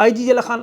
IG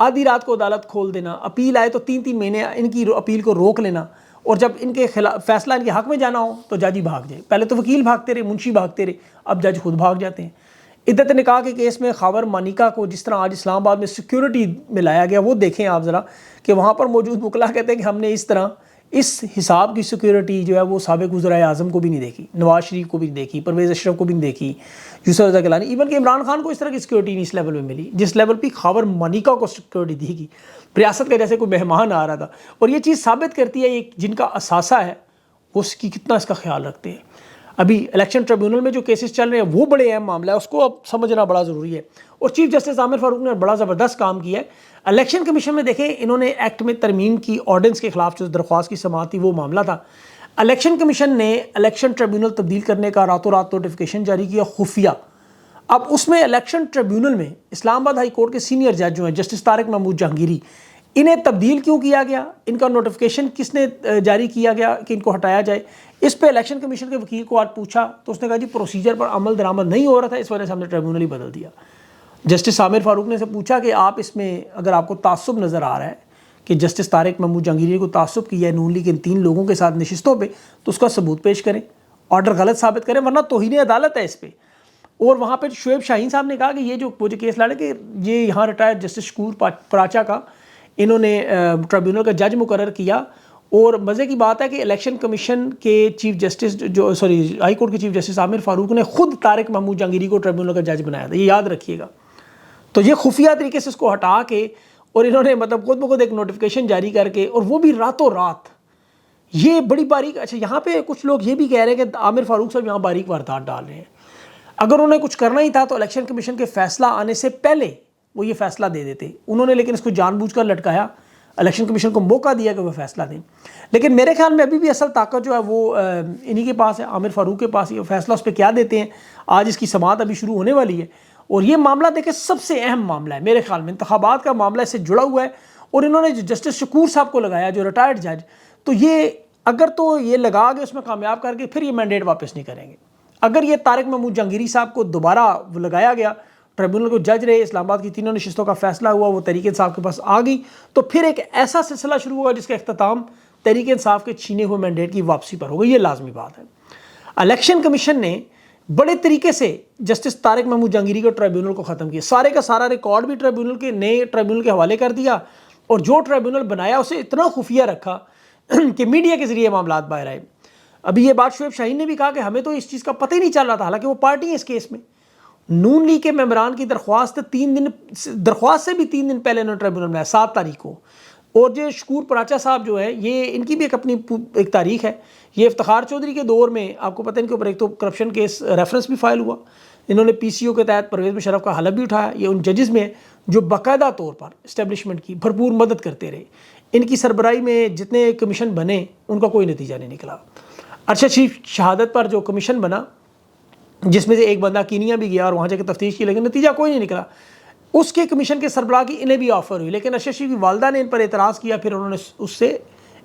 آدھی رات کو عدالت کھول دینا، اپیل آئے تو 3 مہینے ان کی اپیل کو روک لینا، اور جب ان کے خلاف فیصلہ ان کے حق میں جانا ہو تو جج ہی بھاگ جائے. پہلے تو وکیل بھاگتے رہے، منشی بھاگتے رہے، اب جج خود بھاگ جاتے ہیں. عدت نکاح کے کیس میں خاور مانیکا کو جس طرح آج اسلام آباد میں سیکیورٹی میں لایا گیا، وہ دیکھیں آپ ذرا کہ وہاں پر موجود وکلا کہتے ہیں کہ ہم نے اس طرح اس حساب کی سیکیورٹی جو ہے وہ سابق وزرائے اعظم کو بھی نہیں دیکھی، نواز شریف کو بھی نہیں دیکھی، پرویز اشرف کو بھی نہیں دیکھی، یوسف رضا گیلانی، ایون کہ عمران خان کو اس طرح کی سیکیورٹی نہیں اس لیول میں ملی جس لیول پہ خاور مانیکا کو سیکیورٹی دی گئی. ریاست کا جیسے کوئی مہمان آ رہا تھا. اور یہ چیز ثابت کرتی ہے یہ جن کا اثاثہ ہے اس کی کتنا اس کا خیال رکھتے ہیں. ابھی الیکشن ٹریبیونل میں جو کیسز چل رہے ہیں وہ بڑے اہم معاملہ ہے، اس کو اب سمجھنا بڑا ضروری ہے. اور چیف جسٹس عامر فاروق نے بڑا زبردست کام کیا ہے. الیکشن کمیشن میں دیکھیں انہوں نے ایکٹ میں ترمیم کی، آرڈیننس کے خلاف جو درخواست کی سماعت تھی وہ معاملہ تھا. الیکشن کمیشن نے الیکشن ٹریبیونل تبدیل کرنے کا راتوں رات نوٹیفیکیشن جاری کیا خفیہ. اب اس میں الیکشن ٹریبیونل میں اسلام آباد ہائی کورٹ کے سینئر جج جو ہیں جسٹس طارق محمود جہانگیری، انہیں تبدیل کیوں کیا گیا، ان کا نوٹیفیکیشن کس نے جاری کیا گیا کہ ان کو ہٹایا جائے، اس پہ الیکشن کمیشن کے وکیل کو آج پوچھا تو اس نے کہا جی پروسیجر پر عمل درآمد نہیں ہو رہا تھا، اس وجہ سے ہم نے ٹریبیونل ہی بدل دیا. جسٹس عامر فاروق نے سے پوچھا کہ آپ اس میں اگر آپ کو تعصب نظر آ رہا ہے کہ جسٹس طارق محمود جہانگیری کو تعصب کیا ہے نون لیگ ان 3 لوگوں کے ساتھ نشستوں پہ، تو اس کا ثبوت پیش کریں، آرڈر غلط ثابت کریں، ورنہ توہین عدالت ہے اس پہ. اور وہاں پہ شعیب شاہین صاحب نے کہا کہ یہ جو کیس لڑے کہ یہ یہاں ریٹائرڈ جسٹس شکور پراچا کا انہوں نے ٹریبیونل کا جج مقرر کیا. اور مزے کی بات ہے کہ الیکشن کمیشن کے چیف جسٹس ہائی کورٹ کے چیف جسٹس عامر فاروق نے خود طارق محمود جہانگیری کو ٹریبیونل کا جج بنایا تھا، یہ یاد رکھیے گا. تو یہ خفیہ طریقے سے اس کو ہٹا کے اور انہوں نے مطلب خود بخود ایک نوٹیفیکیشن جاری کر کے، اور وہ بھی راتوں رات، یہ بڑی باریک. اچھا یہاں پہ کچھ لوگ یہ بھی کہہ رہے ہیں کہ عامر فاروق صاحب یہاں باریک واردات ڈال رہے ہیں. اگر انہوں نے کچھ کرنا ہی تھا تو الیکشن کمیشن کے فیصلہ آنے سے پہلے وہ یہ فیصلہ دے دیتے. انہوں نے لیکن اس کو جان بوجھ کر لٹکایا، الیکشن کمیشن کو موقع دیا کہ وہ فیصلہ دیں. لیکن میرے خیال میں ابھی بھی اصل طاقت جو ہے وہ انہی کے پاس ہے، عامر فاروق کے پاس. یہ فیصلہ اس پہ کیا دیتے ہیں، آج اس کی سماعت ابھی شروع ہونے والی ہے. اور یہ معاملہ دیکھیں سب سے اہم معاملہ ہے میرے خیال میں، انتخابات کا معاملہ اس سے جڑا ہوا ہے. اور انہوں نے جسٹس شکور صاحب کو لگایا جو ریٹائرڈ جج، تو یہ اگر تو یہ لگا کے اس میں کامیاب کر کے پھر یہ مینڈیٹ واپس نہیں کریں گے. اگر یہ طارق محمود جہانگیری صاحب کو دوبارہ لگایا گیا، ٹریبیونل کو جج رہے، اسلام آباد کی 3 نشستوں کا فیصلہ ہوا، وہ تحریک انصاف کے پاس آ گئی، تو پھر ایک ایسا سلسلہ شروع ہوگا جس کا اختتام تحریک انصاف کے چھینے ہوئے مینڈیٹ کی واپسی پر ہوگا. یہ لازمی بات ہے. الیکشن کمیشن نے بڑے طریقے سے جسٹس طارق محمود جہانگیری کے ٹریبیونل کو ختم کیا. سارے کا سارا ریکارڈ بھی ٹریبیونل کے نئے ٹریبیونل کے حوالے کر دیا، اور جو ٹریبیونل بنایا اسے اتنا خفیہ رکھا کہ میڈیا کے ذریعے معاملات باہر آئے. ابھی یہ بات شعیب شاہین نے بھی کہا کہ ہمیں تو اس چیز کا پتہ ہی نہیں چل رہا تھا، حالانکہ وہ پارٹی ہے اس کیس میں. نون لیگ کے ممبران کی درخواست سے بھی 3 دن پہلے انہوں نے ٹریبیونل بنایا، 7 تاریخ کو. اور جو شکور پراچا صاحب جو ہے، یہ ان کی بھی ایک تاریخ ہے. یہ افتخار چودھری کے دور میں آپ کو پتہ ہے ان کے اوپر ایک تو کرپشن کیس ریفرنس بھی فائل ہوا، انہوں نے پی سی او کے تحت پرویز مشرف کا حلف بھی اٹھایا. یہ ان ججز میں جو باقاعدہ طور پر اسٹیبلشمنٹ کی بھرپور مدد کرتے رہے. ان کی سربراہی میں جتنے کمیشن بنے ان کا کوئی نتیجہ نہیں نکلا. ارشد شریف شہادت پر جو کمیشن بنا، جس میں سے ایک بندہ کینیا بھی گیا اور وہاں جا کے تفتیش کی، لیکن نتیجہ کوئی نہیں نکلا. اس کے کمیشن کے سربراہ کی انہیں بھی آفر ہوئی، لیکن ارشد شریف کی والدہ نے ان پر اعتراض کیا، پھر انہوں نے اس سے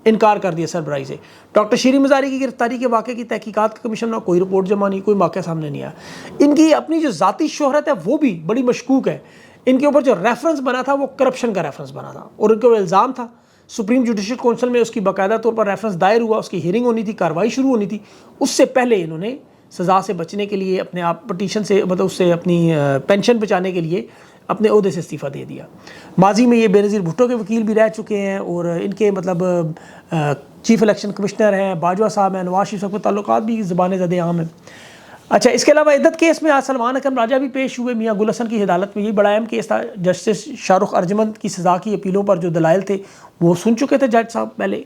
انکار کر دیا سربراہی سے. ڈاکٹر شیریں مزاری کی گرفتاری کے واقعے کی تحقیقات کا کمیشن نے کوئی رپورٹ جمع نہیں، کوئی واقعہ سامنے نہیں آیا. ان کی اپنی جو ذاتی شہرت ہے وہ بھی بڑی مشکوک ہے. ان کے اوپر جو ریفرنس بنا تھا وہ کرپشن کا ریفرنس بنا تھا، اور ان کو الزام تھا سپریم جوڈیشل کونسل میں اس کی باقاعدہ طور پر ریفرنس دائر ہوا، اس کی ہیئرنگ ہونی تھی، کارروائی شروع ہونی تھی. اس سے پہلے انہوں نے سزا سے بچنے کے لیے اپنے آپ پٹیشن سے مطلب اس سے اپنی پینشن بچانے کے لیے اپنے عہدے سے استعفیٰ دے دیا. ماضی میں یہ بے نظیر بھٹو کے وکیل بھی رہ چکے ہیں، اور ان کے مطلب چیف الیکشن کمشنر ہیں، باجوہ صاحب ہیں، نواز شریف صاحب کے تعلقات بھی زبان زد عام ہیں. اچھا اس کے علاوہ عدت کیس میں آج سلمان اکرم راجہ بھی پیش ہوئے میاں گل حسن کی عدالت میں. یہ بڑا اہم کیس تھا. جسٹس شاہ رخ ارجمند کی سزا کی اپیلوں پر جو دلائل تھے وہ سن چکے تھے جج صاحب پہلے.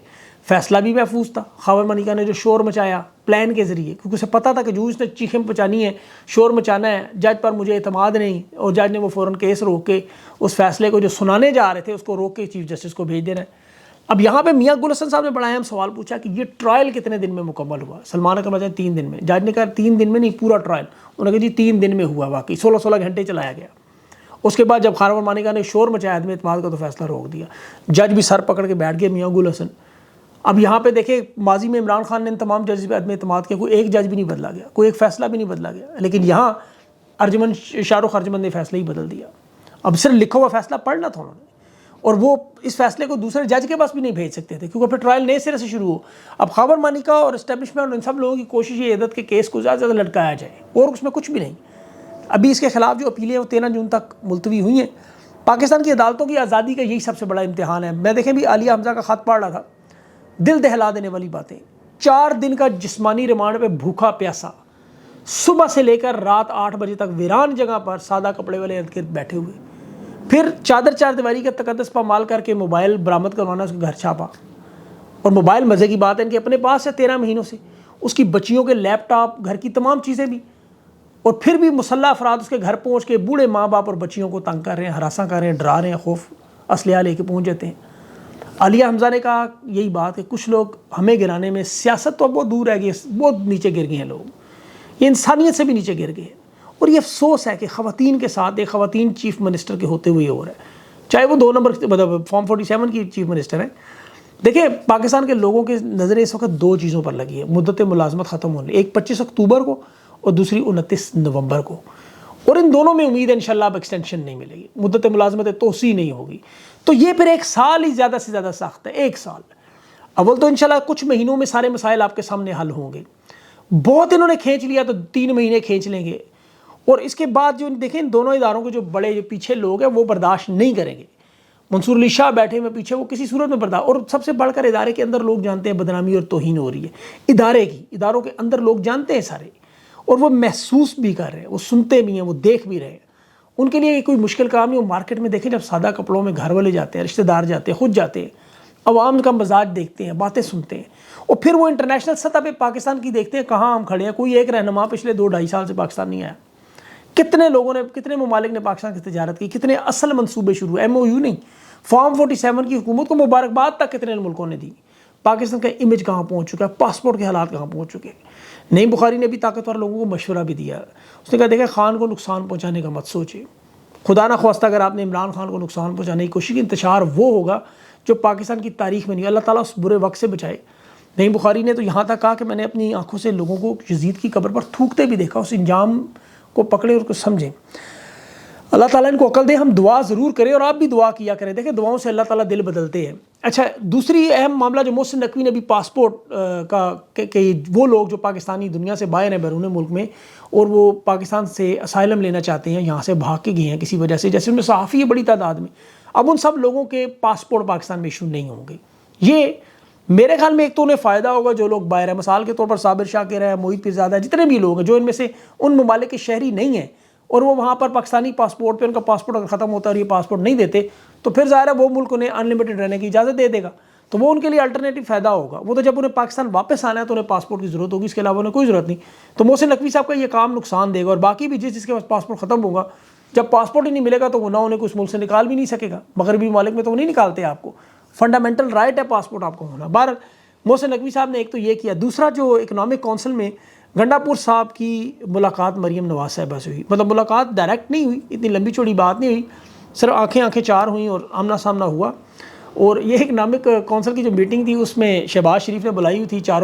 فیصلہ بھی محفوظ تھا. خاور مانیکا نے جو شور مچایا پلان کے ذریعے، کیونکہ اسے پتہ تھا کہ جو اس نے چیخیں پچانی ہے، شور مچانا ہے، جج پر مجھے اعتماد نہیں، اور جج نے وہ فوراً کیس روک کے اس فیصلے کو جو سنانے جا رہے تھے اس کو روک کے چیف جسٹس کو بھیج دینا ہے. اب یہاں پہ میاں گل حسن صاحب نے بڑا اہم سوال پوچھا کہ یہ ٹرائل کتنے دن میں مکمل ہوا. سلمان اکرم راجہ 3 دن میں. جج نے کہا 3 دن میں نہیں، پورا ٹرائل. انہوں نے کہا جی 3 دن میں ہوا، واقعی 16 گھنٹے چلایا گیا. اس کے بعد جب خاور مانیکا نے شور مچایا عدم اعتماد کا تو فیصلہ روک دیا. جج بھی سر پکڑ کے بیٹھ گئے میاں گل حسن. اب یہاں پہ دیکھیں ماضی میں عمران خان نے ان تمام ججز پہ عدم اعتماد کیا، کوئی ایک جج بھی نہیں بدلا گیا، کوئی ایک فیصلہ بھی نہیں بدلا گیا. لیکن یہاں شاہ رخ ارجمند نے فیصلہ ہی بدل دیا. اب صرف لکھا ہوا فیصلہ پڑھنا تھا انہوں نے. اور وہ اس فیصلے کو دوسرے جج کے پاس بھی نہیں بھیج سکتے تھے کیونکہ پھر ٹرائل نئے سرے سے شروع ہو. اب خاور مانیکا اور اسٹیبلشمنٹ اور ان سب لوگوں کی کوشش یہ عدت کے کیس کو زیادہ سے زیادہ لٹکایا جائے اور اس میں کچھ بھی نہیں. ابھی اس کے خلاف جو اپیلیں ہیں وہ 13 جون تک ملتوی ہوئی ہیں. پاکستان کی عدالتوں کی آزادی کا یہی سب سے بڑا امتحان ہے. میں دیکھیں بھی عالیہ حمزہ کا خط پڑھ رہا تھا, دل دہلا دینے والی باتیں. 4 دن کا جسمانی ریمانڈ پہ بھوکا پیاسا, صبح سے لے کر رات 8 بجے تک ویران جگہ پر سادہ کپڑے والے ارد گرد بیٹھے ہوئے. پھر چادر چار دیواری کا تقدس پامال کر کے موبائل برآمد کروانا, اس کے گھر چھاپا. اور موبائل مزے کی بات ہے ان کے اپنے پاس ہے 13 مہینوں سے, اس کی بچیوں کے لیپ ٹاپ, گھر کی تمام چیزیں بھی. اور پھر بھی مسلح افراد اس کے گھر پہنچ کے بوڑھے ماں باپ اور بچیوں کو تنگ کر رہے ہیں, ہراساں کر رہے ہیں, ڈرا رہے ہیں, خوف اسلحہ لے کے پہنچ جاتے ہیں. عالیہ حمزہ نے کہا یہی بات کہ کچھ لوگ ہمیں گرانے میں, سیاست تو اب بہت دور رہ گئی, بہت نیچے گر گئے ہیں لوگ, یہ انسانیت سے بھی نیچے گر گئے ہیں. اور یہ افسوس ہے کہ خواتین کے ساتھ ایک خواتین چیف منسٹر کے ہوتے ہوئے ہو رہا ہے, چاہے وہ 2 نمبر مطلب فارم 47 کی چیف منسٹر ہیں. دیکھیں پاکستان کے لوگوں کے نظریں اس وقت 2 چیزوں پر لگی ہے مدت ملازمت ختم ہونے, ایک 25 اکتوبر کو اور دوسری 29 نومبر کو. اور ان دونوں میں امید ہے انشاءاللہ اب ایکسٹینشن نہیں ملے گی, مدت ملازمت توسیع نہیں ہوگی. تو یہ پھر 1 سال ہی زیادہ سے زیادہ سخت ہے, 1 سال. اول تو انشاءاللہ کچھ مہینوں میں سارے مسائل آپ کے سامنے حل ہوں گے. بہت انہوں نے کھینچ لیا تو 3 مہینے کھینچ لیں گے. اور اس کے بعد جو دیکھیں ان دونوں اداروں کے جو بڑے جو پیچھے لوگ ہیں وہ برداشت نہیں کریں گے. منصور علی شاہ بیٹھے ہوئے پیچھے, وہ کسی صورت میں برداشت. اور سب سے بڑھ کر ادارے کے اندر لوگ جانتے ہیں بدنامی اور توہین ہو رہی ہے ادارے کی, اداروں کے اندر لوگ جانتے ہیں سارے, اور وہ محسوس بھی کر رہے ہیں, وہ سنتے بھی ہیں, وہ دیکھ بھی رہے ہیں. ان کے لیے یہ کوئی مشکل کام نہیں. وہ مارکیٹ میں دیکھیں جب سادہ کپڑوں میں گھر والے جاتے ہیں, رشتہ دار جاتے ہیں, خود جاتے ہیں, عوام کا مزاج دیکھتے ہیں, باتیں سنتے ہیں, اور پھر وہ انٹرنیشنل سطح پہ پاکستان کی دیکھتے ہیں کہاں ہم کھڑے ہیں. کوئی ایک رہنما پچھلے 2-2.5 سال سے پاکستان نہیں آیا. کتنے لوگوں نے, کتنے ممالک نے پاکستان کی تجارت کی, کتنے اصل منصوبے شروع, MOU نہیں, فارم 47 کی حکومت کو مبارکباد تک کتنے ملکوں نے دی. پاکستان کا امیج کہاں پہنچ چکا ہے, پاسپورٹ کے حالات کہاں پہنچ چکے ہیں. نعیم بخاری نے بھی طاقتور لوگوں کو مشورہ بھی دیا. اس نے کہا دیکھیں خان کو نقصان پہنچانے کا مت سوچے. خدا نہ خواستہ اگر آپ نے عمران خان کو نقصان پہنچانے کی کوشش کی, انتشار وہ ہوگا جو پاکستان کی تاریخ میں نہیں. اللہ تعالیٰ اس برے وقت سے بچائے. نعیم بخاری نے تو یہاں تک کہا کہ میں نے اپنی آنکھوں سے لوگوں کو یزید کی قبر پر تھوکتے بھی دیکھا. اس انجام کو پکڑے اور کچھ سمجھیں. اللہ تعالیٰ ان کو عقل دے. ہم دعا ضرور کریں اور آپ بھی دعا کیا کریں. دیکھیں دعاؤں سے اللہ تعالیٰ دل بدلتے ہیں. اچھا دوسری اہم معاملہ جو محسن نقوی نے بھی پاسپورٹ کا کہ وہ لوگ جو پاکستانی دنیا سے باہر ہیں بیرون ملک میں اور وہ پاکستان سے اسائلم لینا چاہتے ہیں, یہاں سے بھاگ کے گئے ہیں کسی وجہ سے, جیسے ان میں صحافی ہے بڑی تعداد میں, اب ان سب لوگوں کے پاسپورٹ پاکستان میں ایشو نہیں ہوں گے. یہ میرے خیال میں ایک تو انہیں فائدہ ہوگا جو لوگ باہر ہیں, مثال کے طور پر صابر شاکر ہے, موحد پیرزادہ ہے, جتنے بھی لوگ ہیں جو ان میں سے ان ممالک کے شہری نہیں ہیں اور وہ وہاں پر پاکستانی پاسپورٹ پہ ان کا پاسپورٹ اگر ختم ہوتا ہے اور یہ پاسپورٹ نہیں دیتے تو پھر ظاہر ہے وہ ملک انہیں ان لمیٹڈ رہنے کی اجازت دے دے گا, تو وہ ان کے لیے الٹرنیٹو فائدہ ہوگا. وہ تو جب انہیں پاکستان واپس آنا ہے تو انہیں پاسپورٹ کی ضرورت ہوگی, اس کے علاوہ انہیں کوئی ضرورت نہیں. تو محسن نقوی صاحب کا یہ کام نقصان دے گا. اور باقی بھی جس کے پاس پاسپورٹ ختم ہوگا, جب پاسپورٹ ہی نہیں ملے گا تو وہ نہ انہیں اس ملک سے نکال بھی نہیں سکے گا. مغربی ممالک میں تو وہ نہیں نکالتے آپ کو, فنڈامنٹل رائٹ ہے پاسپورٹ آپ کو ہونا. بہر محسن نقوی صاحب نے ایک تو یہ کیا. دوسرا جو اکنامک کونسل میں گنڈا پور صاحب کی ملاقات مریم نواز صاحبہ سے ہوئی, مطلب ملاقات ڈائریکٹ نہیں ہوئی, اتنی لمبی چوڑی بات نہیں ہوئی, صرف آنکھیں چار ہوئیں اور آمنا سامنا ہوا. اور یہ اکنامک کونسل کی جو میٹنگ تھی اس میں شہباز شریف نے بلائی ہوئی تھی, 4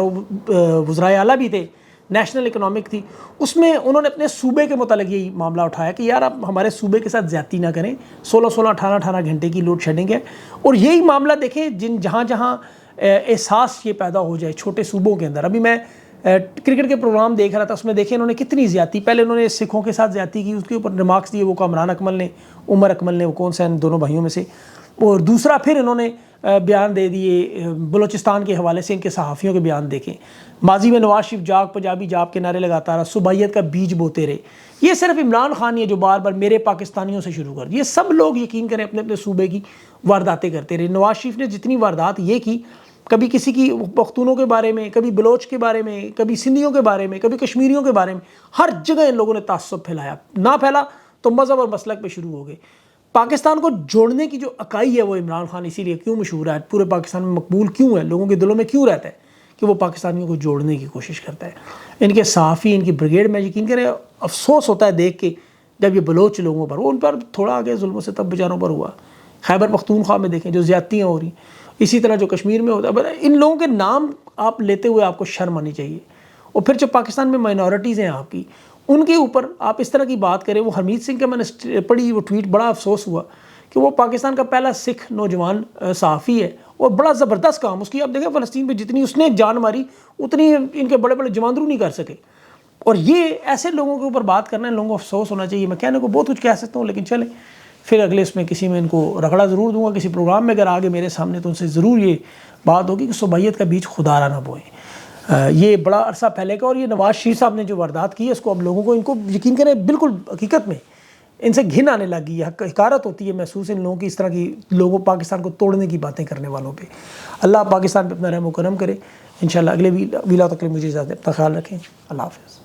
وزرائے اعلیٰ بھی تھے, نیشنل اکنامک تھی. اس میں انہوں نے اپنے صوبے کے متعلق یہی معاملہ اٹھایا کہ یار آپ ہمارے صوبے کے ساتھ زیادتی نہ کریں, 16 18 گھنٹے کی لوڈ شیڈنگ ہے. اور یہی معاملہ دیکھیں جہاں احساس یہ پیدا ہو جائے چھوٹے صوبوں کے اندر. ابھی میں کرکٹ کے پروگرام دیکھ رہا تھا, اس میں دیکھیں انہوں نے کتنی زیادتی, پہلے انہوں نے سکھوں کے ساتھ زیادتی کی, اس کے اوپر ریمارکس دیے, وہ کامران اکمل نے, عمر اکمل نے, وہ کون سے ہیں دونوں بھائیوں میں سے. اور دوسرا پھر انہوں نے بیان دے دیے بلوچستان کے حوالے سے, ان کے صحافیوں کے بیان دیکھیں. ماضی میں نواز شریف جاگ پنجابی جاگ کے نعرے لگاتا رہا, صوبائیت کا بیج بوتے رہے. یہ صرف عمران خان ہی ہے جو بار بار میرے پاکستانیوں سے شروع کر. یہ سب لوگ یقین کریں اپنے اپنے صوبے کی وارداتیں کرتے رہے. نواز شریف نے جتنی واردات یہ کی, کبھی کسی کی پختونوں کے بارے میں, کبھی بلوچ کے بارے میں, کبھی سندھیوں کے بارے میں, کبھی کشمیریوں کے بارے میں, ہر جگہ ان لوگوں نے تعصب پھیلایا. نہ پھیلا تو مذہب اور مسلک پہ شروع ہو گئے. پاکستان کو جوڑنے کی جو اکائی ہے وہ عمران خان اسی لیے کیوں مشہور ہے, پورے پاکستان میں مقبول کیوں ہے, لوگوں کے دلوں میں کیوں رہتا ہے, کہ وہ پاکستانیوں کو جوڑنے کی کوشش کرتا ہے. ان کے صحافی, ان کی بریگیڈ میں یقین کریں افسوس ہوتا ہے دیکھ کے جب یہ بلوچ لوگوں پر, وہ ان پر تھوڑا آگے ظلم و ستم بیچاروں پر ہوا. خیبر پختونخوا میں دیکھیں جو زیادتیاں ہو رہی, اسی طرح جو کشمیر میں ہوتا ہے. ان لوگوں کے نام آپ لیتے ہوئے آپ کو شرم آنی چاہیے. اور پھر جو پاکستان میں مائنورٹیز ہیں آپ کی, ان کے اوپر آپ اس طرح کی بات کریں. وہ ہرمیت سنگھ کا میں نے پڑھی وہ ٹویٹ, بڑا افسوس ہوا کہ وہ پاکستان کا پہلا سکھ نوجوان صحافی ہے، اور بڑا زبردست کام اس کی. آپ دیکھیں فلسطین پہ جتنی اس نے جان ماری اتنی ان کے بڑے بڑے جماندرو نہیں کر سکے. اور یہ ایسے لوگوں کے اوپر بات کرنا ہے، لوگوں کو افسوس ہونا چاہیے. میں کہنے کو بہت کچھ کہہ سکتا ہوں، لیکن چلیں پھر اگلے اس میں کسی میں ان کو رگڑا ضرور دوں گا، کسی پروگرام میں اگر آگے میرے سامنے تو ان سے ضرور یہ بات ہوگی کہ صبیت کا بیج خدا را نہ بوئیں. یہ بڑا عرصہ پھیلے گا، اور یہ نواز شریف صاحب نے جو واردات کی ہے اس کو اب لوگوں کو ان کو یقین کریں بالکل حقیقت میں ان سے گھن آنے لگی ہے. حقارت ہوتی ہے محسوس ان لوگوں کی، اس طرح کی لوگوں پاکستان کو توڑنے کی باتیں کرنے والوں پہ. اللہ پاکستان پہ اپنا رحم و کرم کرے. انشاءاللہ اگلے ویلا تک مجھے اجازت دیں. اپنا خیال رکھیں. اللہ حافظ.